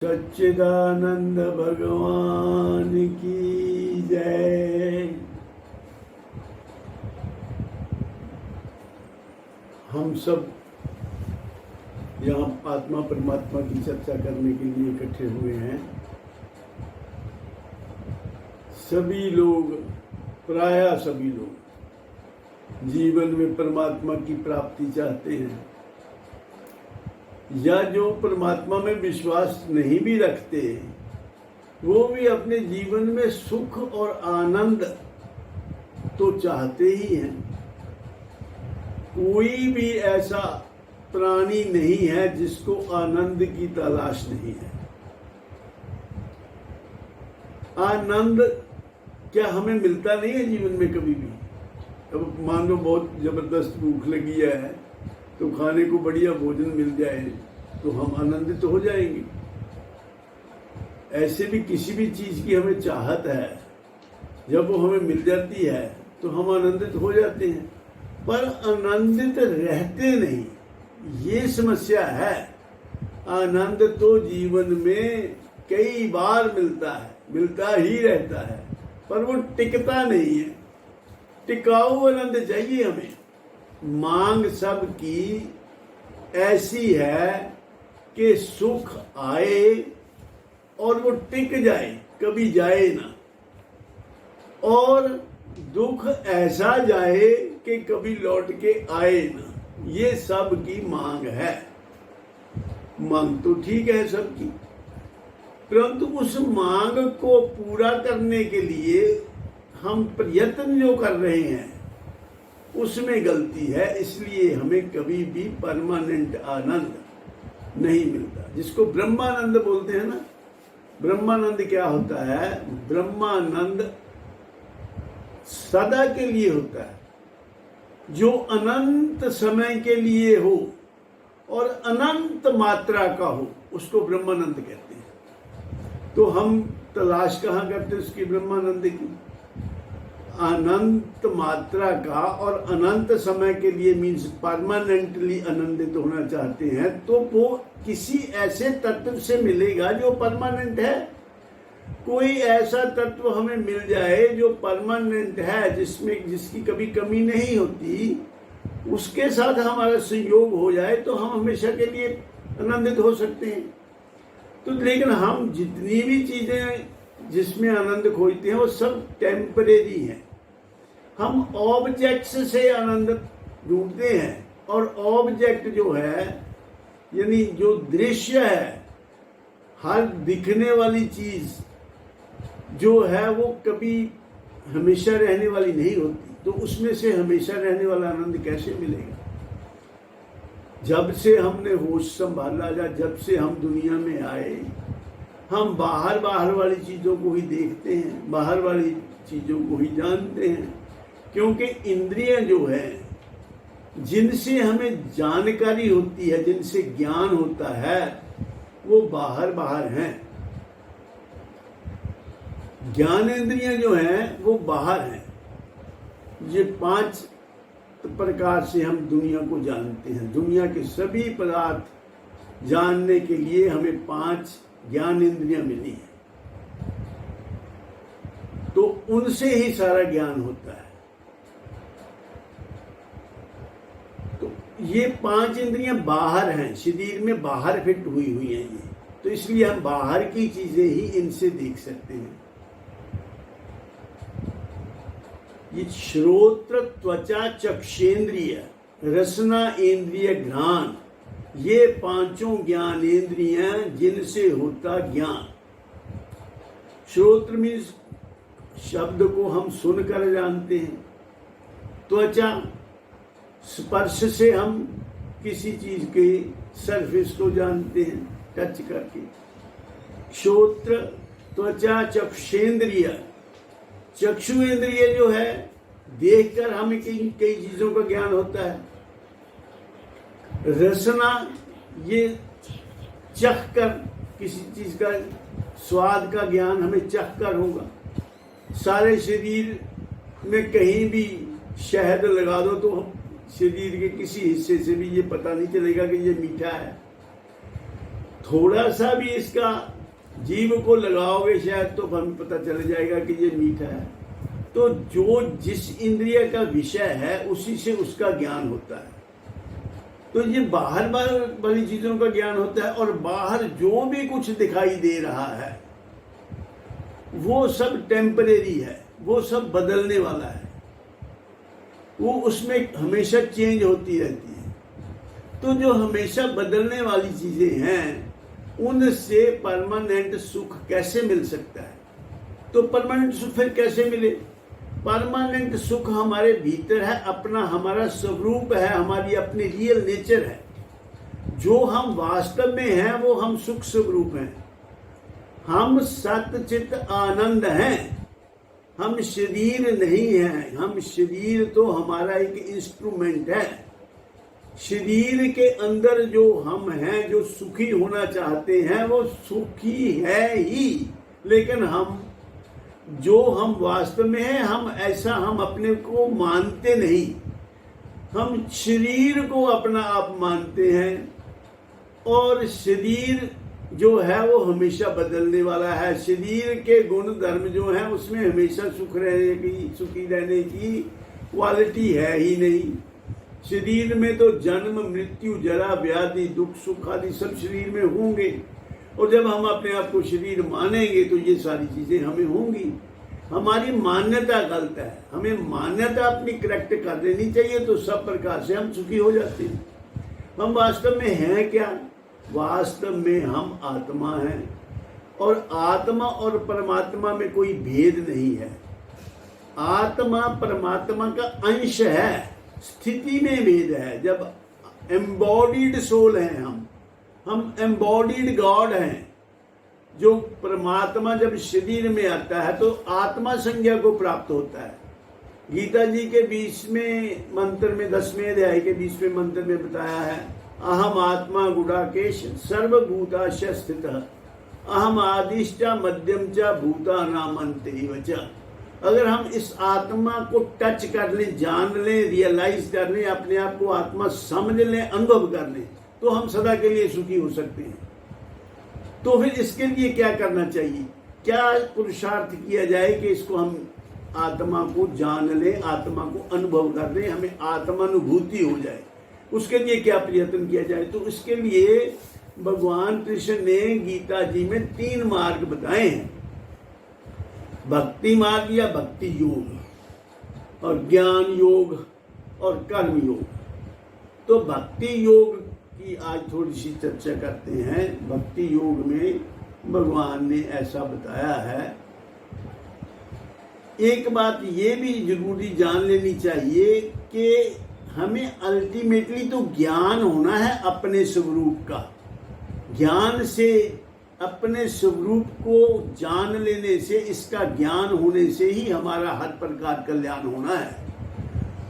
सच्चिदानंद भगवान की जय। हम सब यहाँ आत्मा परमात्मा की चर्चा करने के लिए इकट्ठे हुए हैं। सभी लोग, प्रायः सभी लोग जीवन में परमात्मा की प्राप्ति चाहते हैं, या जो परमात्मा में विश्वास नहीं भी रखते वो भी अपने जीवन में सुख और आनंद तो चाहते ही हैं। कोई भी ऐसा प्राणी नहीं है जिसको आनंद की तलाश नहीं है। आनंद क्या हमें मिलता नहीं है जीवन में कभी भी? अब मान लो बहुत जबरदस्त भूख लगी है तो खाने को बढ़िया भोजन मिल जाए तो हम आनंदित हो जाएंगे। ऐसे भी किसी भी चीज की हमें चाहत है, जब वो हमें मिल जाती है तो हम आनंदित हो जाते हैं, पर आनंदित रहते नहीं, ये समस्या है। आनंद तो जीवन में कई बार मिलता है, मिलता ही रहता है, पर वो टिकता नहीं है। टिकाऊ आनंद चाहिए हमें। मांग सब की ऐसी है कि सुख आए और वो टिक जाए, कभी जाए ना, और दुख ऐसा जाए कि कभी लौट के आए ना। ये सब की मांग है। मांग तो ठीक है सबकी, परंतु उस मांग को पूरा करने के लिए हम प्रयत्न जो कर रहे हैं उसमें गलती है। इसलिए हमें कभी भी परमानेंट आनंद नहीं मिलता, जिसको ब्रह्मानंद बोलते हैं ना। ब्रह्मानंद क्या होता है? ब्रह्मानंद सदा के लिए होता है, जो अनंत समय के लिए हो और अनंत मात्रा का हो, उसको ब्रह्मानंद कहते हैं। तो हम तलाश कहाँ करते उसकी? ब्रह्मानंद की। अनंत मात्रा का और अनंत समय के लिए मीन्स परमानेंटली आनंदित होना चाहते हैं तो वो किसी ऐसे तत्व से मिलेगा जो परमानेंट है। कोई ऐसा तत्व हमें मिल जाए जो परमानेंट है, जिसकी कभी कमी नहीं होती, उसके साथ हमारा संयोग हो जाए तो हम हमेशा के लिए आनंदित हो सकते हैं। तो लेकिन हम जितनी भी चीजें जिसमें आनंद खोजते हैं वो सब टेम्परेरी हैं। हम ऑब्जेक्ट्स से आनंद ढूंढते हैं, और ऑब्जेक्ट जो है यानी जो दृश्य है, हर दिखने वाली चीज जो है वो कभी हमेशा रहने वाली नहीं होती, तो उसमें से हमेशा रहने वाला आनंद कैसे मिलेगा? जब से हमने होश संभाला, या जब से हम दुनिया में आए, हम बाहर वाली चीजों को ही देखते हैं, बाहर वाली चीजों को ही जानते हैं, क्योंकि इंद्रियां जो है जिनसे हमें जानकारी होती है, जिनसे ज्ञान होता है, वो बाहर हैं। ज्ञानेंद्रियां जो हैं वो बाहर हैं। ये 5 प्रकार से हम दुनिया को जानते हैं। दुनिया के सभी पदार्थ जानने के लिए हमें 5 ज्ञानेंद्रियां मिली हैं, तो उनसे ही सारा ज्ञान होता है। तो ये 5 इंद्रियां बाहर हैं, शरीर में बाहर फिट हुई हैं ये, तो इसलिए हम बाहर की चीजें ही इनसे देख सकते हैं। ये श्रोत्र, त्वचा, चक्षेंद्रिय, रसना इंद्रिय, घ्राण, ये 5 ज्ञानेंद्रियां जिनसे होता ज्ञान। श्रोत्र मीन्स शब्द को हम सुनकर जानते हैं। त्वचा, स्पर्श से हम किसी चीज के सरफेस को जानते हैं, टच करके। श्रोत्र, त्वचा, चक्षेंद्रिय, चक्षुएंद्रिय जो है देखकर हमें कई चीजों का ज्ञान होता है। रसना, ये चख कर किसी चीज का स्वाद का ज्ञान हमें चख कर होगा। सारे शरीर में कहीं भी शहद लगा दो तो शरीर के किसी हिस्से से भी ये पता नहीं चलेगा कि ये मीठा है। थोड़ा सा भी इसका जीव को लगाओगे शायद तो हमें पता चल जाएगा कि ये मीठा है। तो जो जिस इंद्रिय का विषय है उसी से उसका ज्ञान होता है। तो ये बाहर बाहर वाली चीजों का ज्ञान होता है, और बाहर जो भी कुछ दिखाई दे रहा है वो सब टेम्परेरी है, वो सब बदलने वाला है, वो उसमें हमेशा चेंज होती रहती है। तो जो हमेशा बदलने वाली चीजें हैं उनसे परमानेंट सुख कैसे मिल सकता है? तो परमानेंट सुख फिर कैसे मिले? परमानेंट सुख हमारे भीतर है, अपना हमारा स्वरूप है, हमारी अपनी रियल नेचर है। जो हम वास्तव में हैं वो हम सुख स्वरूप हैं, हम सत्य चित्त आनंद हैं, हम शरीर नहीं हैं। हम शरीर तो हमारा एक इंस्ट्रूमेंट है। शरीर के अंदर जो हम हैं, जो सुखी होना चाहते हैं वो सुखी है ही, लेकिन हम जो हम वास्तव में हैं हम अपने को मानते नहीं। हम शरीर को अपना आप मानते हैं, और शरीर जो है वो हमेशा बदलने वाला है। शरीर के गुण धर्म जो है उसमें हमेशा सुखी रहने की क्वालिटी है ही नहीं। शरीर में तो जन्म मृत्यु जरा व्याधि दुख सुख आदि सब शरीर में होंगे, और जब हम अपने आप को शरीर मानेंगे तो ये सारी चीजें हमें होंगी। हमारी मान्यता गलत है, हमें मान्यता अपनी करेक्ट कर देनी चाहिए, तो सब प्रकार से हम सुखी हो जाते हैं। हम वास्तव में हैं क्या? वास्तव में हम आत्मा हैं, और आत्मा और परमात्मा में कोई भेद नहीं है। आत्मा परमात्मा का अंश है, स्थिति में भेद है। जब एम्बॉडीड सोल हैं हम एम्बॉडीड गॉड हैं। जो परमात्मा जब शरीर में आता है तो आत्मा संज्ञा को प्राप्त होता है। गीता जी के 20वें मंत्र में 10वें अध्याय के 20वें मंत्र में बताया है, अहम आत्मा गुडाकेश सर्वभूताश स्थितः अहम आदिश्च मध्यम च भूतानाम अंतरिव च। अगर हम इस आत्मा को टच कर लें, जान लें, रियलाइज कर लें, अपने आप को आत्मा समझ लें, अनुभव कर लें, तो हम सदा के लिए सुखी हो सकते हैं। तो फिर इसके लिए क्या करना चाहिए? क्या पुरुषार्थ किया जाए कि इसको हम आत्मा को जान लें, आत्मा को अनुभव कर लें, हमें आत्मानुभूति हो जाए। उसके लिए क्या प्रयत्न किया जाए? तो इसके लिए भगवान कृष्ण ने गीता जी में 3 मार्ग बताए हैं, भक्ति मार्ग या भक्ति योग, और ज्ञान योग और कर्म योग। तो भक्ति योग की आज थोड़ी सी चर्चा करते हैं। भक्ति योग में भगवान ने ऐसा बताया है। एक बात ये भी जरूरी जान लेनी चाहिए कि हमें अल्टीमेटली तो ज्ञान होना है अपने स्वरूप का। ज्ञान से, अपने स्वरूप को जान लेने से, इसका ज्ञान होने से ही हमारा हर प्रकार कल्याण होना है।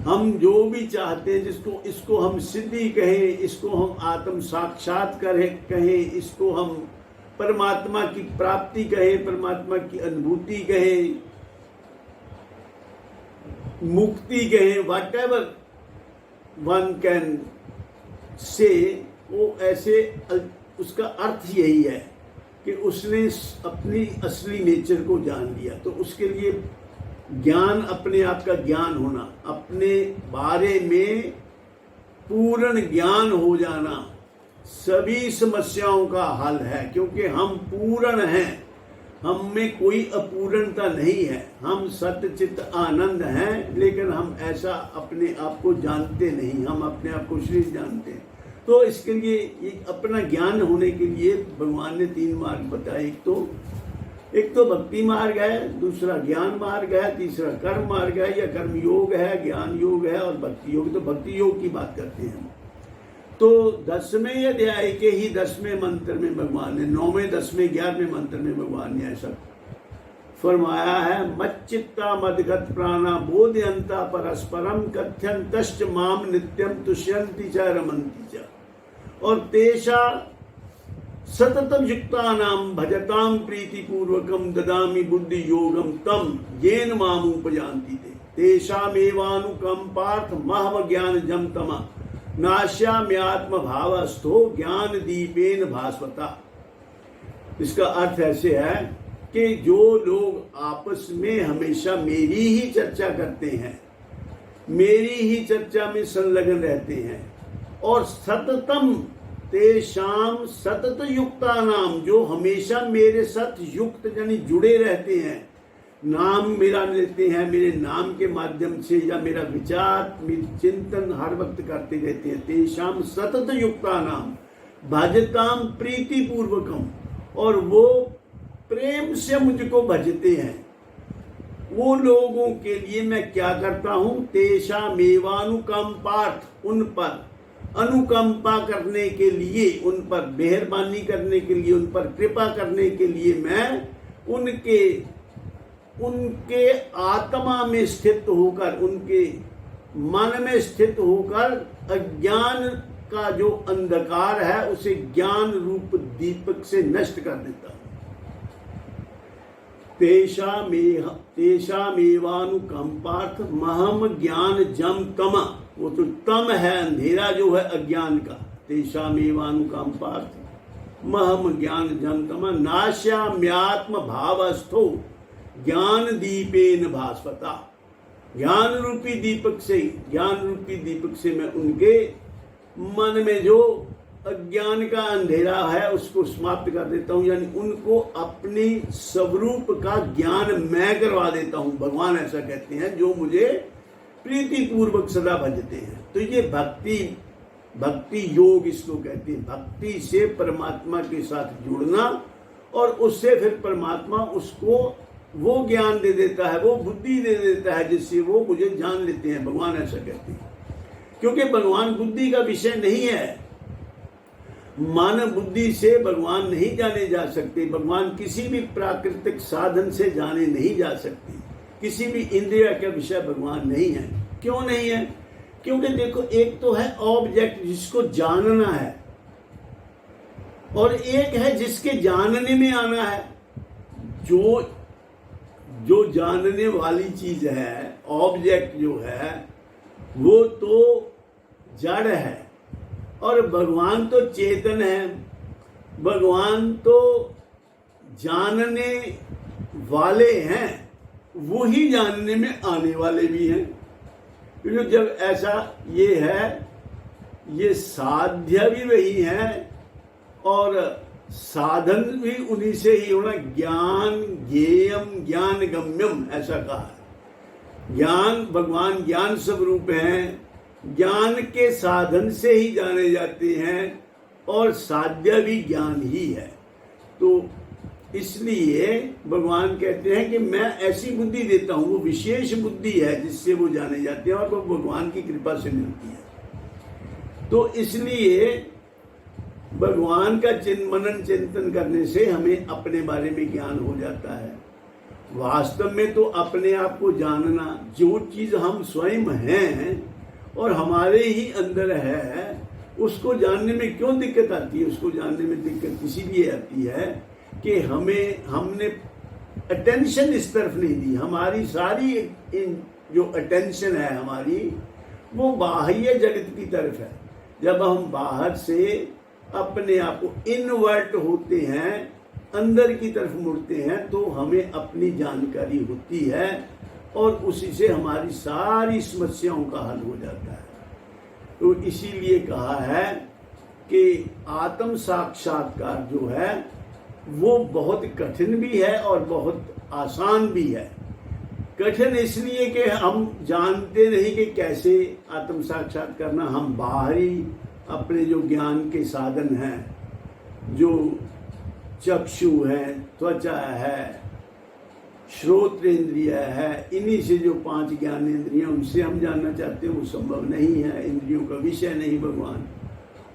हम जो भी चाहते हैं, इसको हम सिद्धि कहें, इसको हम आत्म साक्षात्कार कहें, इसको हम परमात्मा की प्राप्ति कहें, परमात्मा की अनुभूति कहें, मुक्ति कहें, what ever one can say, वो ऐसे उसका अर्थ यही है कि उसने अपनी असली नेचर को जान लिया। तो उसके लिए ज्ञान, अपने आप का ज्ञान होना, अपने बारे में पूर्ण ज्ञान हो जाना सभी समस्याओं का हल है, क्योंकि हम पूर्ण हैं, हम में कोई अपूर्णता नहीं है। हम सत्य चित्त आनंद हैं, लेकिन हम ऐसा अपने आप को जानते नहीं, हम अपने आप को शरीर जानते हैं। तो इसके लिए एक अपना ज्ञान होने के लिए भगवान ने 3 मार्ग बताए। एक तो भक्ति मार्ग है, दूसरा ज्ञान मार्ग है, तीसरा कर्म मार्ग है या कर्म योग है, ज्ञान योग है और भक्ति योग। तो भक्ति योग की बात करते हैं। तो 10वें अध्याय के ही 10वें मंत्र में भगवान ने, 9वें 10वें 11वें मंत्र में भगवान ने ऐसा फरमाया है, मच्चित्ता मदगत प्राणा बोधयंता परस्परम कथ्यंतश्च माम नित्यम तुष्यन्ति च रमन्ति च। और तेषा सततम युक्तानाम भजताम प्रीति पूर्वकम ददामि बुद्धि योगम तम येन मामुपजान्ति ते तेषामेवानुकम पार्थ महव ज्ञान जम तमा नाश्याम्यात्म भावस्थो ज्ञान दीपेन भास्वता। इसका अर्थ ऐसे है कि जो लोग आपस में हमेशा मेरी ही चर्चा करते हैं, मेरी ही चर्चा में संलग्न रहते हैं, और सततम तेषाम सतत युक्ता नाम, जो हमेशा मेरे साथ युक्त यानी जुड़े रहते हैं, नाम मेरा लेते हैं, मेरे नाम के माध्यम से, या मेरा विचार चिंतन हर वक्त करते रहते हैं, तेषाम सतत युक्ता नाम भजताम प्रीति पूर्वकम, और वो प्रेम से मुझको भजते हैं, वो लोगों के लिए मैं क्या करता हूं, तेषामेवानुकंपार्थ, उन पर अनुकंपा करने के लिए, उन पर मेहरबानी करने के लिए, उन पर कृपा करने के लिए मैं उनके आत्मा में स्थित होकर, उनके मन में स्थित होकर अज्ञान का जो अंधकार है उसे ज्ञान रूप दीपक से नष्ट कर देता हूं। तेषामेवानुकंपार्थ महम ज्ञान जम तम, वो तो तम है, अंधेरा जो है अज्ञान का, तेषामेवानुकंपार्थ महम ज्ञान जम तम नाश्याम्यात्म भावस्थो ज्ञान दीपेन भास्वता, ज्ञान रूपी दीपक से मैं उनके मन में जो अज्ञान का अंधेरा है उसको समाप्त कर देता हूं, यानी उनको अपनी स्वरूप का ज्ञान मैं करवा देता हूं। भगवान ऐसा कहते हैं, जो मुझे प्रीति पूर्वक सदा भजते हैं। तो ये भक्ति योग इसको कहते हैं, भक्ति से परमात्मा के साथ जुड़ना, और उससे फिर परमात्मा उसको वो ज्ञान दे देता है, वो बुद्धि दे देता है, जिससे वो मुझे जान लेते हैं। भगवान ऐसा कहते हैं, क्योंकि भगवान बुद्धि का विषय नहीं है, मानव बुद्धि से भगवान नहीं जाने जा सकते, भगवान किसी भी प्राकृतिक साधन से जाने नहीं जा सकते, किसी भी इंद्रिय का विषय भगवान नहीं है। क्यों नहीं है? क्योंकि देखो, एक तो है ऑब्जेक्ट जिसको जानना है, और एक है जिसके जानने में आना है। जो जानने वाली चीज है, ऑब्जेक्ट जो है, वो तो जड़ है, और भगवान तो चेतन है, भगवान तो जानने वाले हैं, वो ही जानने में आने वाले भी हैं। क्योंकि जब ऐसा ये है, ये साध्य भी वही है और साधन भी उन्हीं से ही होना। ज्ञान ज्ञेयम ज्ञान गम्यम, ऐसा कहा है। ज्ञान, भगवान ज्ञान स्वरूप हैं, ज्ञान के साधन से ही जाने जाते हैं, और साध्य भी ज्ञान ही है। तो इसलिए भगवान कहते हैं कि मैं ऐसी बुद्धि देता हूं, वो विशेष बुद्धि है जिससे वो जाने जाते हैं, और वो भगवान की कृपा से मिलती है। तो इसलिए भगवान का मनन चिंतन करने से हमें अपने बारे में ज्ञान हो जाता है। वास्तव में तो अपने आप को जानना, जो चीज हम स्वयं हैं और हमारे ही अंदर है, उसको जानने में क्यों दिक्कत आती है? उसको जानने में दिक्कत इसीलिए आती है कि हमने अटेंशन इस तरफ नहीं दी। हमारी सारी जो अटेंशन है हमारी, वो बाह्य जगत की तरफ है। जब हम बाहर से अपने आप को इनवर्ट होते हैं, अंदर की तरफ मुड़ते हैं, तो हमें अपनी जानकारी होती है, और उसी से हमारी सारी समस्याओं का हल हो जाता है। तो इसीलिए कहा है कि आत्म साक्षात्कार जो है वो बहुत कठिन भी है और बहुत आसान भी है। कठिन इसलिए कि हम जानते नहीं कि कैसे आत्म साक्षात करना। हम बाहरी अपने जो ज्ञान के साधन हैं, जो चक्षु है, त्वचा है, श्रोत्रेंद्रिय है, इन्हीं से जो 5 ज्ञानेंद्रियां, उनसे हम जानना चाहते हैं, वो संभव नहीं है। इंद्रियों का विषय नहीं भगवान।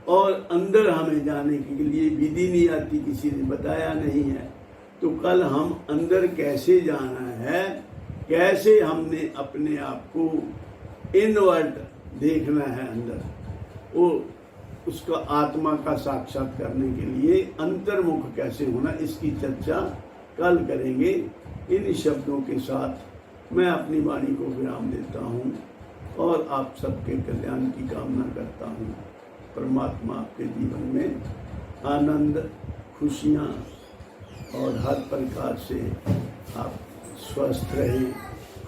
और अंदर हमें जाने के लिए विधि नहीं आती, किसी ने बताया नहीं है। तो कल हम अंदर कैसे जाना है, कैसे हमने अपने आप को इनवर्ट देखना है अंदर, वो उसका आत्मा का साक्षात करने के लिए अंतर्मुख कैसे होना, इसकी चर्चा कल करेंगे। इन शब्दों के साथ मैं अपनी वाणी को विराम देता हूँ और आप सबके कल्याण की कामना करता हूँ। परमात्मा आपके जीवन में आनंद, खुशियाँ और हर प्रकार से आप स्वस्थ रहें,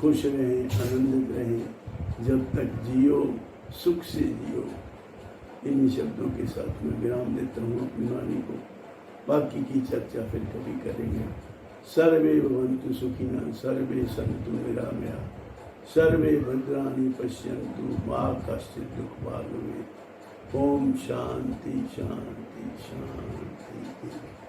खुश रहें, आनंदित रहें। जब तक जियो सुख से जियो। इन शब्दों के साथ मैं विराम देता हूँ अपनी वाणी को। बाकी की चर्चा फिर कभी करेंगे। सर्वे भवन्तु सुखिनः, सर्वे सन्तु निरामयाः, सर्वे भद्राणि पश्यन्तु मा कश्चित् दुःखभाग् भवेत्। ओम शांति शांति शांति।